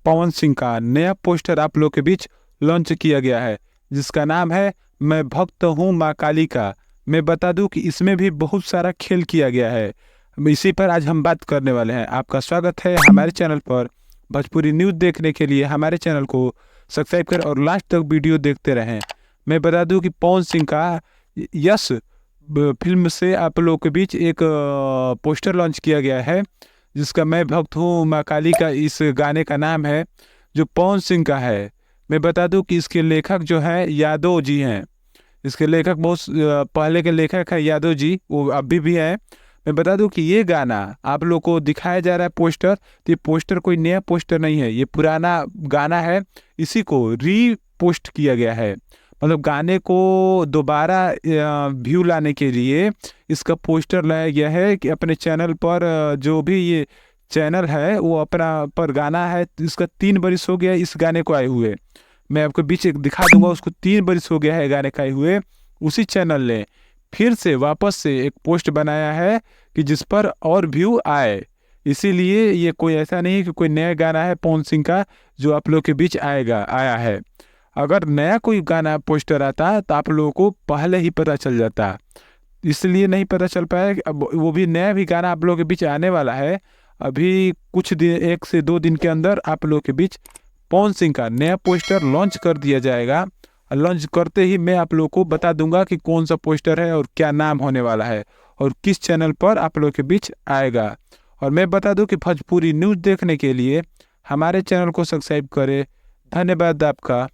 पवन सिंह का नया पोस्टर आप लोग के बीच लॉन्च किया गया है, जिसका नाम है मैं भक्त हूँ माँ काली का। मैं बता दूं कि इसमें भी बहुत सारा खेल किया गया है। इसी पर आज हम बात करने वाले हैं। आपका स्वागत है हमारे चैनल पर। भोजपुरी न्यूज़ देखने के लिए हमारे चैनल को सब्सक्राइब करें और लास्ट तक वीडियो देखते रहें। मैं बता दूं कि पवन सिंह का यश फिल्म से आप लोग के बीच एक पोस्टर लॉन्च किया गया है, जिसका मैं भक्त हूँ माँ काली का इस गाने का नाम है, जो पवन सिंह का है। मैं बता दूं कि इसके लेखक जो हैं यादव जी हैं। इसके लेखक बहुत पहले के लेखक है यादव जी, वो अभी भी हैं। मैं बता दूं कि ये गाना आप लोग को दिखाया जा रहा है पोस्टर, तो ये पोस्टर कोई नया पोस्टर नहीं है, ये पुराना गाना है। इसी को रीपोस्ट किया गया है, मतलब गाने को दोबारा व्यू लाने के लिए इसका पोस्टर लाया गया है कि अपने चैनल पर जो भी ये चैनल है वो अपना पर गाना है, इसका 3 बरिस हो गया इस गाने को आए हुए। मैं आपको बीच एक दिखा दूंगा, उसको 3 बरिस हो गया है गाने का आए हुए। उसी चैनल ने फिर से वापस से एक पोस्ट बनाया है कि जिस पर और व्यू आए। इसीलिए ये कोई ऐसा नहीं है कि कोई नया गाना है पवन सिंह का जो आप लोग के बीच आया है। अगर नया कोई गाना पोस्टर आता तो आप लोगों को पहले ही पता चल जाता, इसलिए नहीं पता चल पाया कि अब वो भी नया भी गाना आप लोगों के बीच आने वाला है। अभी कुछ दिन, 1 से 2 दिन के अंदर आप लोगों के बीच पवन सिंह का नया पोस्टर लॉन्च कर दिया जाएगा। और लॉन्च करते ही मैं आप लोगों को बता दूंगा कि कौन सा पोस्टर है और क्या नाम होने वाला है और किस चैनल पर आप लोगों के बीच आएगा। और मैं बता दूं कि भोजपुरी न्यूज़ देखने के लिए हमारे चैनल को सब्सक्राइब करें। धन्यवाद आपका।